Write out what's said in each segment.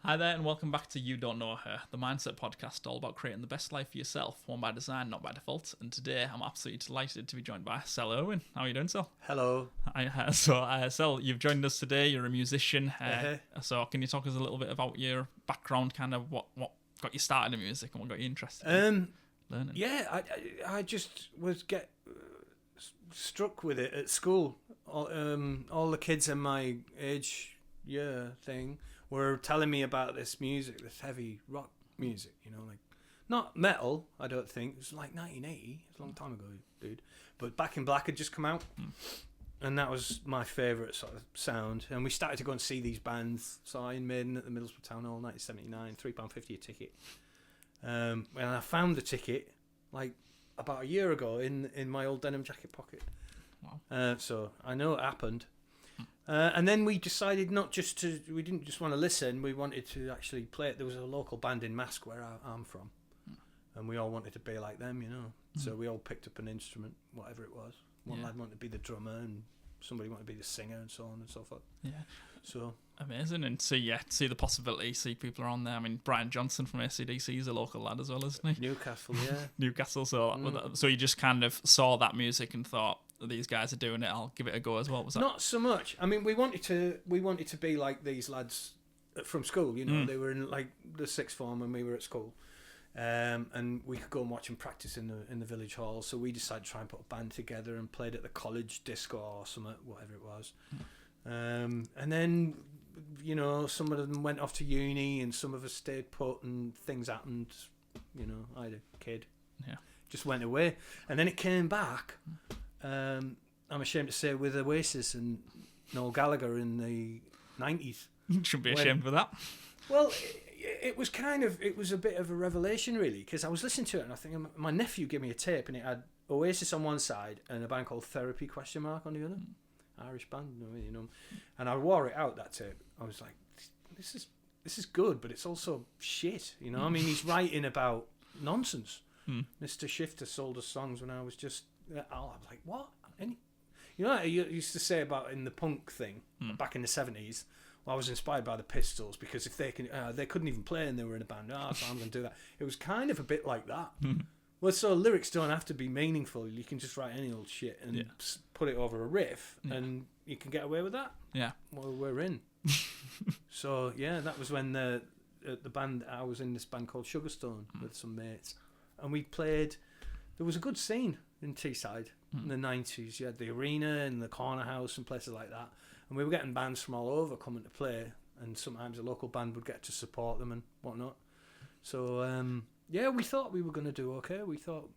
Hi there, and welcome back to You Don't Know Her, the Mindset podcast all about creating the best life for yourself, one by design, not by default. And today I'm absolutely delighted to be joined by Sel Urwin. How are you doing, Sel? Hello. Sel, you've joined us today. You're a musician. So can you talk us a little bit about your background, kind of what got you started in music and what got you interested in learning? Yeah, I just was struck with it at school. All the kids in my age thing were telling me about this music, this heavy rock music, like not metal, I don't think. It was like 1980, it's a long time ago, dude. But Back in Black had just come out, and that was my favourite sort of sound. And we started to go and see these bands. So Iron Maiden at the Middlesbrough Town Hall, 1979, £3.50 a ticket. And I found the ticket like about a year ago in my old denim jacket pocket. Wow. So I know it happened. And then we decided we didn't just want to listen, we wanted to actually play it. There was a local band in Mask where I'm from, and we all wanted to be like them, So we all picked up an instrument, whatever it was. One lad wanted to be the drummer, and somebody wanted to be the singer, and so on and so forth. Yeah. So amazing, and see the possibility, see people are on there. I mean, Brian Johnson from AC/DC is a local lad as well, isn't he? Newcastle, yeah. Newcastle, so you just kind of saw that music and thought, these guys are doing it, I'll give it a go as well. Was that? Not so much. I mean, we wanted to be like these lads from school. They were in like the sixth form when we were at school, and we could go and watch them practice in the village hall. So we decided to try and put a band together and played at the college disco or something, whatever it was. And then some of them went off to uni, and some of us stayed put, and things happened. I had a kid. Yeah. Just went away, and then it came back. I'm ashamed to say, with Oasis and Noel Gallagher in the 90s. Shouldn't be ashamed for that. Well, it was a bit of a revelation, really, because I was listening to it and I think my nephew gave me a tape and it had Oasis on one side and a band called Therapy ? On the other. Irish band, and I wore it out, that tape. I was like, this is good, but it's also shit, I mean, he's writing about nonsense. Mr. Shifter sold us songs when I was just... I was like, what? I used to say about in the punk thing back in the 70s. Well, I was inspired by the Pistols because if they couldn't even play and they were in a band. So I'm going to do that. It was kind of a bit like that. Well, so lyrics don't have to be meaningful. You can just write any old shit and put it over a riff, and you can get away with that. Yeah. Well, we're in. So yeah, that was when the band. I was in this band called Sugarstone with some mates, and we played. There was a good scene in Teesside in the 90s. You had the arena and the corner house and places like that, and we were getting bands from all over coming to play, and sometimes a local band would get to support them and whatnot. So we thought we were going to do okay. We thought,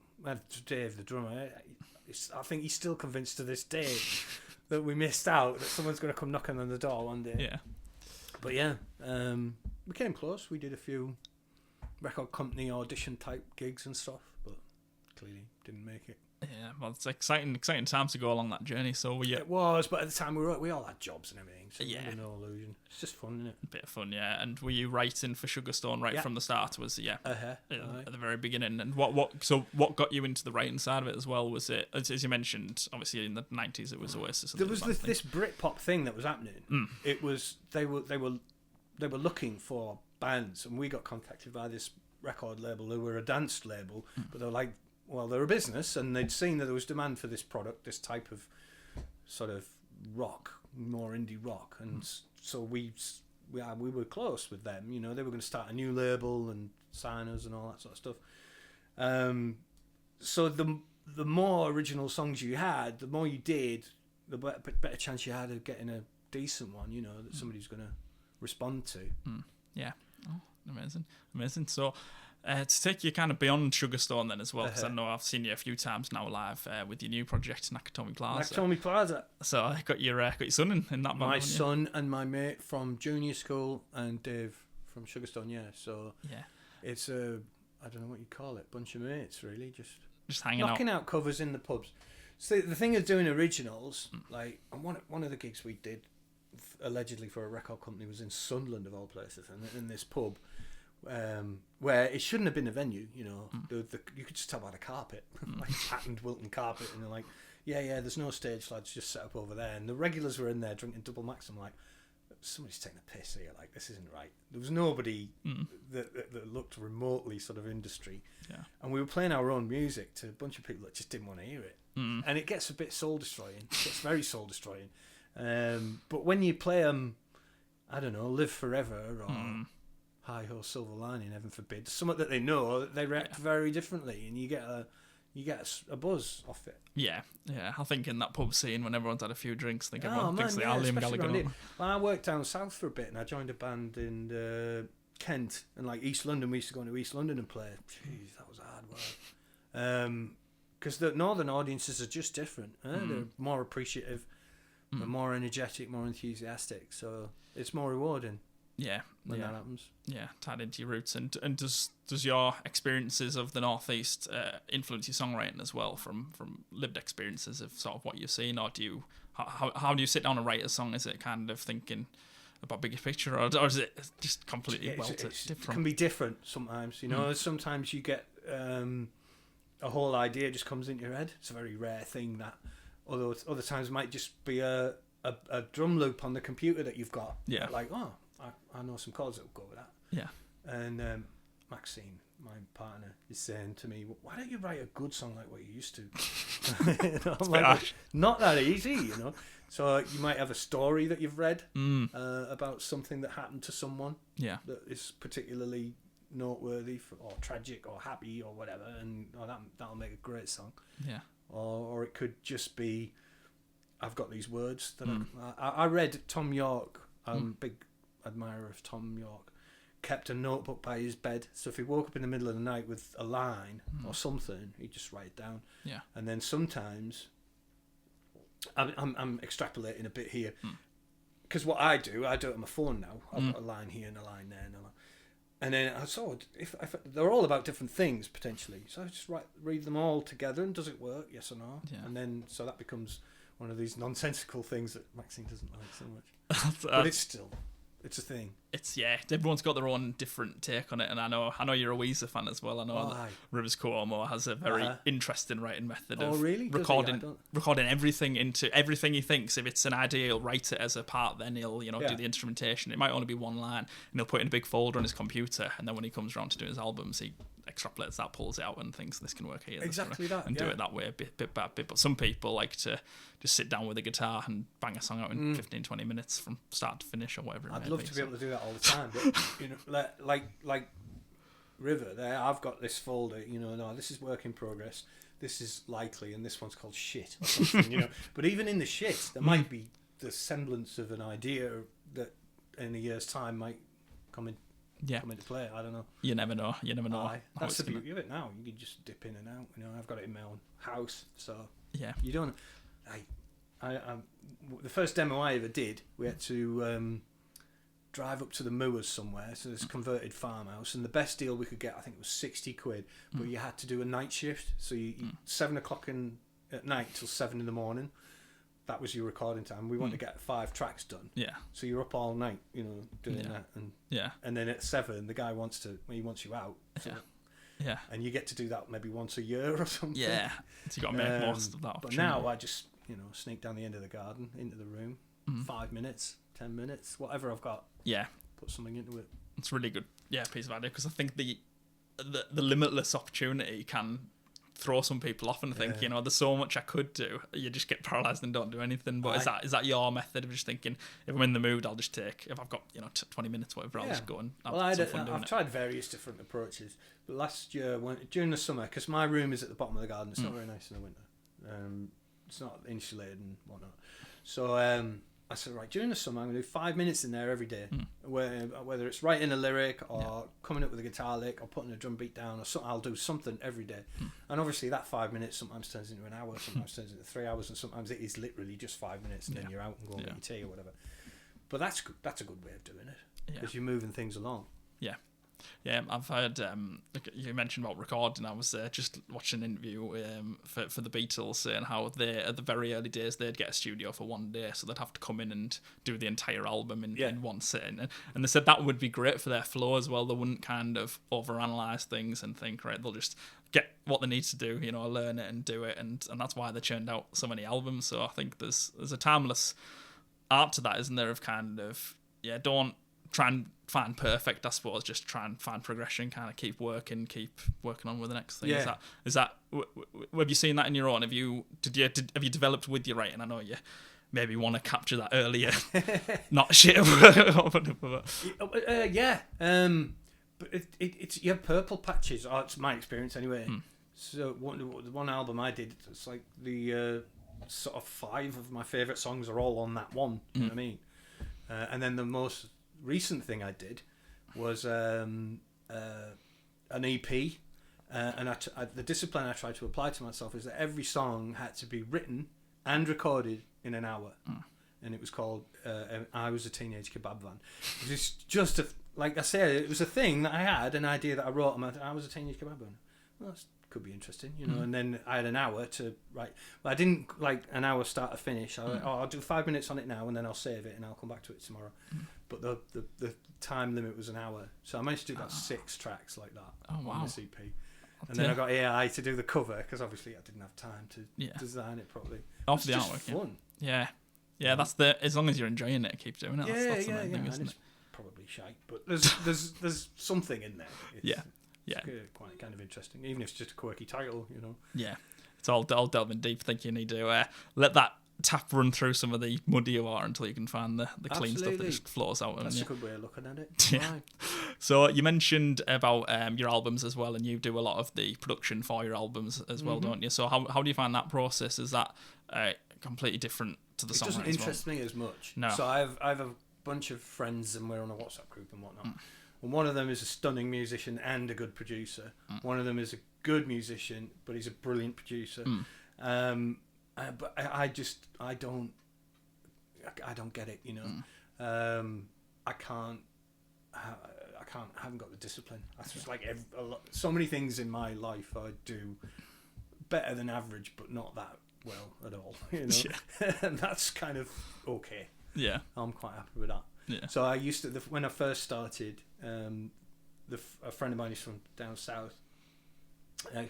Dave, the drummer, I think he's still convinced to this day that we missed out, that someone's going to come knocking on the door one day. Yeah. But we came close. We did a few record company audition type gigs and stuff, but clearly didn't make it. Yeah, well, it's exciting times to go along that journey. So It was, but at the time we all had jobs and everything, so no illusion. It's just fun, isn't it? A bit of fun, yeah. And were you writing for Sugarstone from the start? Was at the very beginning? And what got you into the writing side of it as well? Was it, as you mentioned, obviously in the 90s it was Oasis. There was this Britpop thing that was happening. It was they were looking for bands, and we got contacted by this record label who were a dance label, but they were like, well, they're a business, and they'd seen that there was demand for this product, this type of sort of rock, more indie rock, and so we were close with them. They were going to start a new label and sign us and all that sort of stuff. So the more original songs you had, the more you did, the better chance you had of getting a decent one. That somebody's going to respond to. Yeah. Oh, amazing. So. To take you kind of beyond Sugarstone then as well, because I know I've seen you a few times now live with your new project, Nakatomi Plaza. Nakatomi Plaza. So I got your son in that band. My son and my mate from junior school, and Dave from Sugarstone. Yeah. So it's I don't know what you call it, bunch of mates really, just hanging knocking out covers in the pubs. So the thing of doing originals, like one of the gigs we did allegedly for a record company was in Sunderland of all places, and in this pub. Where it shouldn't have been a venue, you could just tell by the carpet, like patterned Wilton carpet, and they're like, yeah, there's no stage, lads, just set up over there. And the regulars were in there drinking double Max. I'm like, somebody's taking a piss here. Like, this isn't right. There was nobody that looked remotely sort of industry. Yeah. And we were playing our own music to a bunch of people that just didn't want to hear it. And it gets a bit soul destroying. It gets very soul destroying. But when you play I don't know, Live Forever or Hi Ho Silver Lining, heaven forbid, something that they know, they react very differently, and you get a buzz off it. Yeah. I think in that pub scene, when everyone's had a few drinks, I think Oh, everyone thinks they are Liam Gallagher. Well, I worked down south for a bit, and I joined a band in Kent, and like East London. We used to go into East London and play. Jeez, that was hard work. Because the northern audiences are just different. They're more appreciative, they're more energetic, more enthusiastic. So it's more rewarding. Yeah, when that happens. Yeah, tied into your roots. And does your experiences of the Northeast influence your songwriting as well from lived experiences of sort of what you've seen, or do you how do you sit down and write a song? Is it kind of thinking about bigger picture, or is it just completely different? It can be different sometimes. You know, sometimes you get a whole idea just comes into your head. It's a very rare thing that. Although other times it might just be a drum loop on the computer that you've got. Yeah. Like, I know some chords that will go with that. Yeah. And Maxine, my partner, is saying to me, why don't you write a good song like what you used to? You know, like, not that easy, you know. So you might have a story that you've read about something that happened to someone that is particularly noteworthy or tragic or happy or whatever, and that'll make a great song. Yeah. Or it could just be, I've got these words that I read Tom York. I'm a big admirer of Tom York. Kept a notebook by his bed, so if he woke up in the middle of the night with a line or something, he'd just write it down. Yeah. And then sometimes, I'm extrapolating a bit here, because what I do it on my phone now. I've got a line here and a line there, and then I saw if they're all about different things potentially. So I just read them all together, and does it work? Yes or no? Yeah. And then so that becomes one of these nonsensical things that Maxine doesn't like so much. But it's a thing. Everyone's got their own different take on it, and I know you're a Weezer fan as well. I know that Rivers Cuomo has a very interesting writing method of recording everything into everything he thinks. If it's an idea, he'll write it as a part, then he'll do the instrumentation. It might only be one line, and he'll put it in a big folder on his computer, and then when he comes around to do his albums, he extrapolates that, pulls it out, and thinks this can work here. Exactly that, and do it that way, bit by bit. But some people like to just sit down with a guitar and bang a song out in 15-20 minutes from start to finish or whatever. I'd love to be able to do that all the time, but you know, like River there, I've got this folder. You know, no, this is work in progress. This is likely, and this one's called shit or something. You know, but even in the shit, there might be the semblance of an idea that in a year's time might come into play. I don't know. You never know. That's the beauty of it now. You can just dip in and out. You know, I've got it in my own house, so you don't. The first demo I ever did, we had to drive up to the moors somewhere, so this converted farmhouse, and the best deal we could get, I think it was 60 quid, but you had to do a night shift, so you 7 o'clock at night till 7 in the morning. That was your recording time. We wanted to get 5 tracks done. Yeah. So you're up all night, you know, doing that, and then at 7, the guy wants you out. So, and you get to do that maybe once a year or something. Yeah. So you got to make most of that. But now I just sneak down the end of the garden into the room, 5 minutes, 10 minutes, whatever I've got. Yeah. Put something into it. It's really good. Yeah, piece of idea, because I think the limitless opportunity can throw some people off and think, there's so much I could do. You just get paralysed and don't do anything. But is that your method of just thinking, if I'm in the mood, I'll just take, if I've got 20 minutes, whatever, I'll just go and have some fun doing it. I've tried various different approaches. But last year, during the summer, because my room is at the bottom of the garden, it's not very nice in the winter. It's not insulated and whatnot. So I said, right, during the summer, I'm going to do 5 minutes in there every day, whether it's writing a lyric or coming up with a guitar lick or putting a drum beat down or something. I'll do something every day. And obviously that 5 minutes sometimes turns into an hour, sometimes turns into 3 hours, and sometimes it is literally just 5 minutes and then you're out and go and get your tea or whatever. But that's a good way of doing it, because you're moving things along. Yeah. Yeah, I've heard, you mentioned about recording. I was just watching an interview for the Beatles saying how at the very early days, they'd get a studio for one day, so they'd have to come in and do the entire album in one sitting. And they said that would be great for their flow as well. They wouldn't kind of overanalyze things and think, right, they'll just get what they need to do, learn it and do it. And that's why they churned out so many albums. So I think there's a timeless art to that, isn't there, of kind of don't try and find perfect, I suppose. Just try and find progression, kind of keep working on with the next thing. Yeah. Is that have you seen that in your own? Have you developed with your writing? I know you maybe want to capture that earlier, not shit. Yeah. But it's you have purple patches. Oh, it's my experience anyway. So one album I did, it's like the sort of 5 of my favourite songs are all on that one. You know what I mean? And then the most recent thing I did was an EP, and the discipline I tried to apply to myself is that every song had to be written and recorded in an hour, and it was called I Was a Teenage Kebab Van. It was just like I said, it was a thing that I had, an idea that I wrote, and I was a teenage kebab van. Well, that could be interesting, you know. And then I had an hour to write. But I didn't like an hour start to finish. I'll do 5 minutes on it now, and then I'll save it, and I'll come back to it tomorrow. But the time limit was an hour, so I managed to do about 6 tracks like that on this EP. And then I got AI to do the cover because obviously I didn't have time to design it properly. Off the artwork, fun. Yeah. That's as long as you're enjoying it, keep doing it. That's the main thing, isn't it? Probably shite, but there's something in there. It's quite kind of interesting, even if it's just a quirky title, you know. Yeah, it's all delving deep. I think you need to let that tap run through some of the muddier water until you can find the clean stuff that just flows out. That's a good way of looking at it. Yeah. Right. So you mentioned about your albums as well, and you do a lot of the production for your albums as well, don't you? So how do you find that process? Is that completely different to the songwriting? It doesn't interest me as much. No. So I've a bunch of friends, and we're on a WhatsApp group and whatnot. And one of them is a stunning musician and a good producer. One of them is a good musician, but he's a brilliant producer. But I don't get it, you know. I haven't got the discipline. That's just like so many things in my life I do better than average, but not that well at all, you know. And that's kind of okay. Yeah, I'm quite happy with that. Yeah. So I used to, when I first started, a friend of mine is from down south,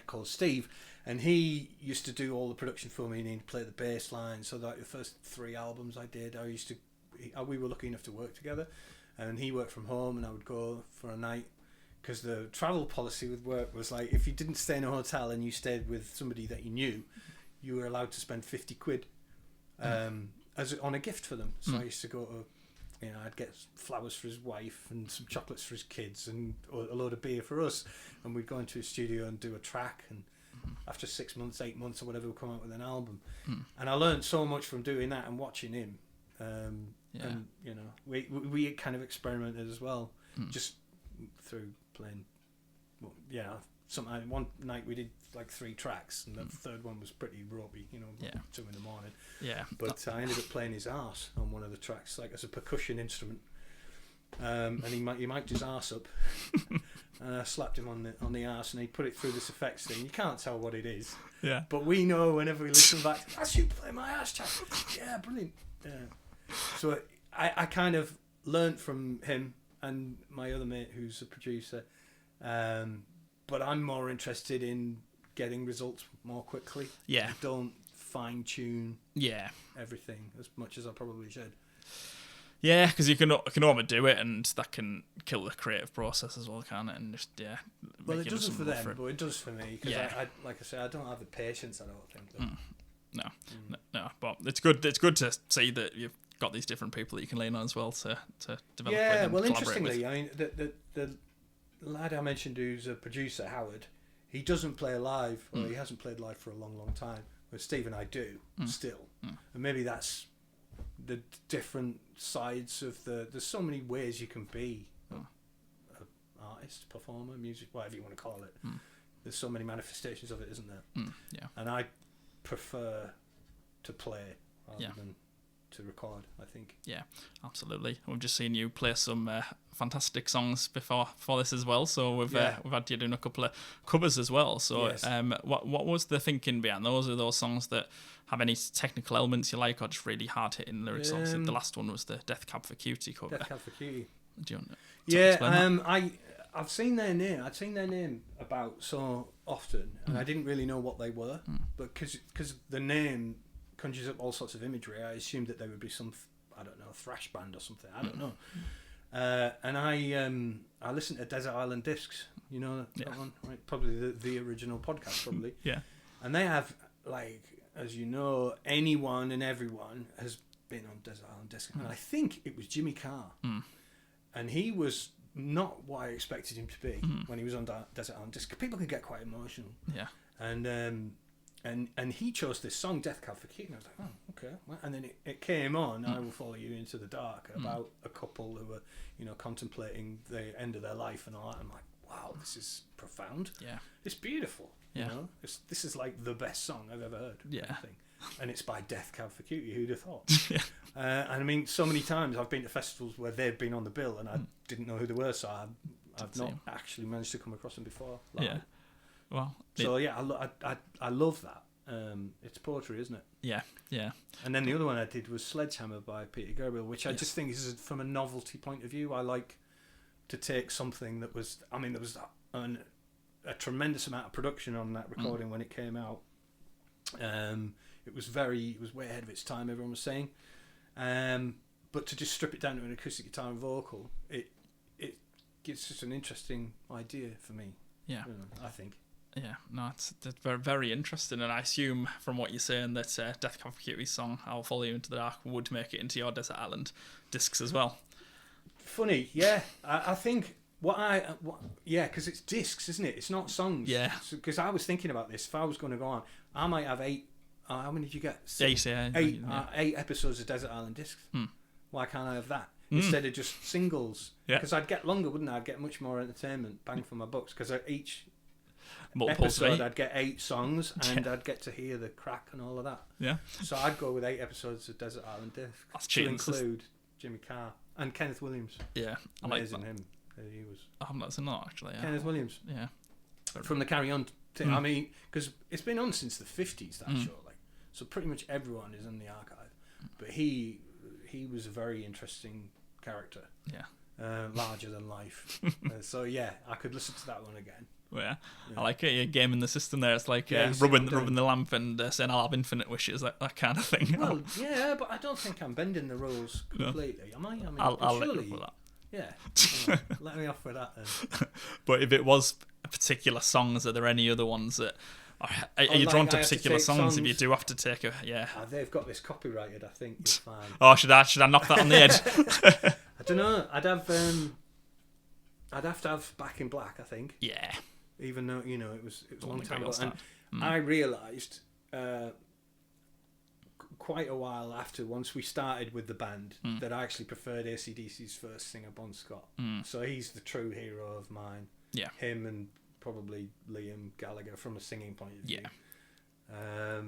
called Steve, and he used to do all the production for me, and he'd play the bass line. So like the first 3 albums I did, we were lucky enough to work together, and he worked from home, and I would go for a night, because the travel policy with work was like, if you didn't stay in a hotel and you stayed with somebody that you knew, you were allowed to spend 50 quid as on a gift for them. So I used to go to, you know, I'd get flowers for his wife and some chocolates for his kids and a load of beer for us, and we'd go into a studio and do a track, and after 6 months, 8 months or whatever, we'd come out with an album. And I learned so much from doing that and watching him. And you know, we kind of experimented as well, just through playing. Well, one night we did like 3 tracks, and the third one was pretty ropey, you know, 2 in the morning. Yeah. But I ended up playing his arse on one of the tracks, like as a percussion instrument. And he mic'd his arse up, and I slapped him on the arse, and he put it through this effects thing. You can't tell what it is. Yeah. But we know whenever we listen back, that's you play my arse, chap. Yeah, brilliant. Yeah. So I kind of learnt from him and my other mate who's a producer. But I'm more interested in getting results more quickly. Yeah. I don't fine tune everything as much as I probably should. Yeah, because you can overdo it, and that can kill the creative process as well, can't it? And just well, it doesn't for them, but it does for me. Because I like I say, I don't have the patience. I don't think. No. But it's good. It's good to see that you've got these different people that you can lean on as well to develop. Yeah, well, interestingly, I mean, the lad I mentioned who's a producer, Howard, he doesn't play live, or he hasn't played live for a long, long time. But Steve and I do still, and maybe that's the different sides of there's so many ways you can be an artist, performer, music, whatever you want to call it. There's so many manifestations of it, isn't there? And I prefer to play rather than to record, I think. Yeah, absolutely. We've just seen you play some fantastic songs before this as well. So we've had you doing a couple of covers as well. So yes. What was the thinking behind those? Are those songs that have any technical elements you like, or just really hard hitting lyrics? Obviously, the last one was the Death Cab for Cutie cover. Death Cab for Cutie. Do you want to explain that? I've seen their name. I'd seen their name about so often, and I didn't really know what they were, but because the name conjures up all sorts of imagery, I assumed that they would be some I don't know, thrash band or something. I don't know. And I listened to Desert Island Discs. You know that one, right? Probably the original podcast, probably. Yeah. And they have, like, as you know, anyone and everyone has been on Desert Island Discs. And I think it was Jimmy Carr. And he was not what I expected him to be when he was on Desert Island Discs. People can get quite emotional. Yeah. And he chose this song, Death Cab for Cutie, and I was like, oh, okay. And then it came on, I Will Follow You Into the Dark, about a couple who were, you know, contemplating the end of their life and all that. I'm like, wow, this is profound. Yeah. It's beautiful. You know, this is like the best song I've ever heard. Yeah. I think. And it's by Death Cab for Cutie. Who'd have thought? And I mean, so many times I've been to festivals where they've been on the bill and I didn't know who they were, so I've not actually managed to come across them before. Yeah. Well. So I love that. It's poetry, isn't it? Yeah. Yeah. And then the other one I did was Sledgehammer by Peter Gabriel, which I just think is, from a novelty point of view, I like to take something that was. I mean, there was a tremendous amount of production on that recording when it came out. It was way ahead of its time, everyone was saying. But to just strip it down to an acoustic guitar and vocal, it gives just an interesting idea for me. Yeah, I think. Yeah, no, it's very, very interesting, and I assume from what you're saying that Death Cab for Cutie's song "I'll Follow You Into the Dark" would make it into your Desert Island discs as well. Funny, yeah. I think because it's discs, isn't it? It's not songs. Yeah. Because I was thinking about this. If I was going to go on, I might have 8. How many did you get? 8. Yeah. 8 episodes of Desert Island discs. Why can't I have that instead of just singles? Because I'd get longer, wouldn't I? I'd get much more entertainment, bang for my bucks. Because each episode I'd get 8 songs and I'd get to hear the crack and all of that. Yeah. So I'd go with 8 episodes of Desert Island discs. That's to include Jimmy Carr and Kenneth Williams. Yeah, amazing him. He was. I haven't listened to that actually. Yeah. Kenneth Williams. Yeah. From the Carry On thing. I mean, because it's been on since the 50s, that show. Like, so pretty much everyone is in the archive. But he was a very interesting character. Yeah. Larger than life. So yeah, I could listen to that one again. Yeah. I like it. You're gaming the system there. It's like rubbing the lamp and saying I'll have infinite wishes, that kind of thing. Well, yeah, but I don't think I'm bending the rules completely. Am I? I mean, I'll let you with that. Yeah, let me off with that then. But if it was particular songs, are there any other ones that are you drawn to particular songs? If you do have to take they've got this copyrighted. I think you're fine. Oh, should I knock that on the head? I don't know. I'd have to have Back in Black, I think. Yeah. Even though it was a long time ago, and I realised quite a while after, once we started with the band, that I actually preferred AC/DC's first singer, Bon Scott. So he's the true hero of mine. Yeah. Him and probably Liam Gallagher from a singing point of view. Yeah.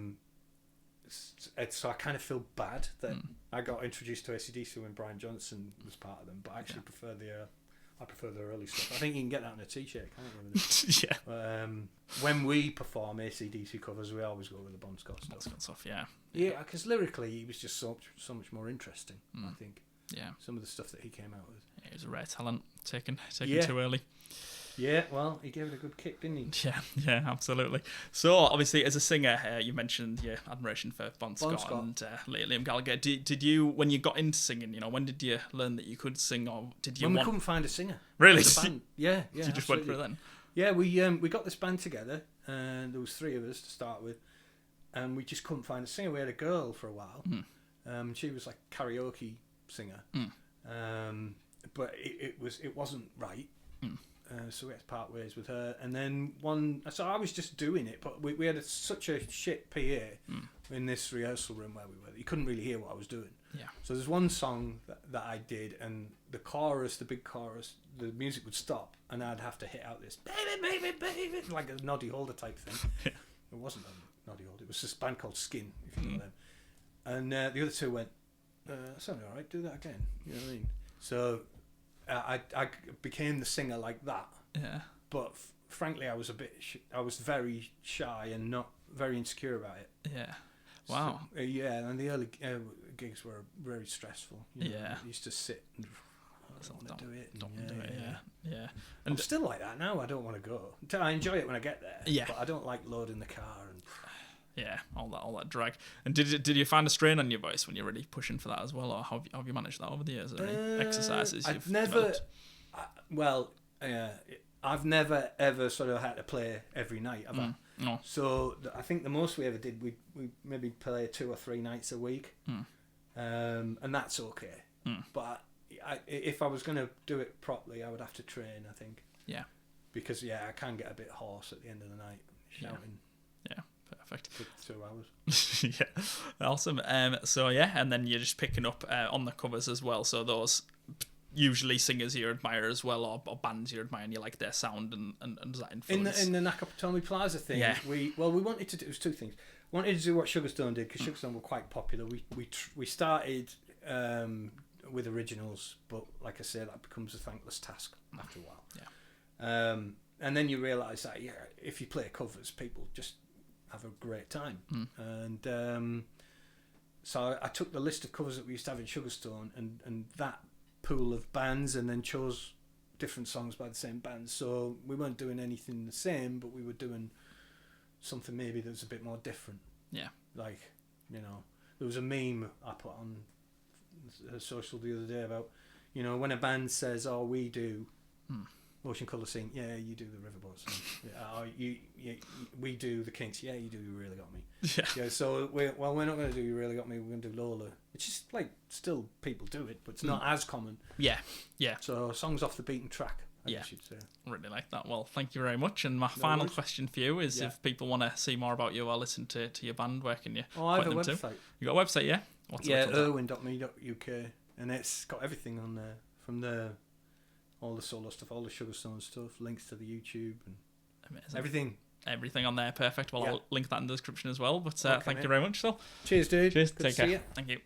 So I kind of feel bad that I got introduced to AC/DC when Brian Johnson was part of them, but I actually prefer the early stuff. I think you can get that on a t-shirt, can't you? Yeah. When we perform AC/DC covers, we always go with the Bon Scott stuff. Yeah. Yeah, because lyrically he was just so much more interesting, I think. Yeah. Some of the stuff that he came out with. Yeah, he was a rare talent, taken too early. Yeah, well, he gave it a good kick, didn't he? Yeah, absolutely. So, obviously, as a singer, you mentioned your admiration for Bon Scott and Liam Gallagher. Did you, when you got into singing, when did you learn that you could sing, or did you? When we couldn't find a singer. Really? Yeah. So you just went for it then? Yeah, we got this band together, and there was 3 of us to start with, and we just couldn't find a singer. We had a girl for a while. She was like a karaoke singer, but it wasn't right. So we had to part ways with her, and then so I was just doing it, but we had such a shit PA in this rehearsal room where we were that you couldn't really hear what I was doing. Yeah. So there's one song that I did, and the chorus, the big chorus, the music would stop, and I'd have to hit out this baby, baby, baby, like a Noddy Holder type thing. It wasn't a Noddy Holder; it was this band called Skin, if you know them. And the other 2 went, "Sounded all right. Do that again." You know what I mean? So. I became the singer like that. Yeah. But frankly, I was I was very shy and not very insecure about it. Yeah. Wow. So, and the early gigs were very stressful. I used to sit and don't do it. Yeah. And I'm still like that now. I don't want to go. I enjoy it when I get there. Yeah. But I don't like loading the car and. Yeah, all that drag. And did you find a strain on your voice when you're really pushing for that as well, or how have you managed that over the years? Are there any exercises you've developed? I've never ever sort of had to play every night. Have I? No. So I think the most we ever did, we maybe play 2 or 3 nights a week, and that's okay. But if I was going to do it properly, I would have to train, I think. Yeah. Because I can get a bit hoarse at the end of the night shouting. Yeah. Perfect. For 2 hours. Yeah, awesome. So yeah, and then you're just picking up on the covers as well. So those usually singers you admire as well, or bands you admire, and you like their sound and does that influence? In the Nakatomi Plaza thing, we wanted to do, it was 2 things. We wanted to do what Sugarstone did, because Sugarstone were quite popular. We started with originals, but like I say, that becomes a thankless task after a while. Yeah. And then you realise that if you play covers, people just have a great time. And so I took the list of covers that we used to have in Sugarstone and that pool of bands, and then chose different songs by the same band. So we weren't doing anything the same, but we were doing something maybe that was a bit more different. Yeah. Like, there was a meme I put on social the other day about, when a band says, "Oh, we do Ocean Colour Scene," yeah, you do the Riverboat Scene. We do the Kinks, yeah, you do You Really Got Me. Yeah. So we're not going to do You Really Got Me, we're going to do Lola. It's just like, still people do it, but it's not as common. Yeah. So songs off the beaten track, I guess you'd say. Really like that. Well, thank you very much. And my final question for you is, if people want to see more about you or listen to your band, where can you I have a point them website. to? You got a website, yeah? What's urwin.me.uk, and it's got everything on there, from all the solo stuff, all the Sugarstone stuff, links to the YouTube, and amazing. Everything on there. Perfect. Well, I'll link that in the description as well. But thank you very much, Sel. Cheers, dude. Cheers. Good Take to see care. you. Thank you.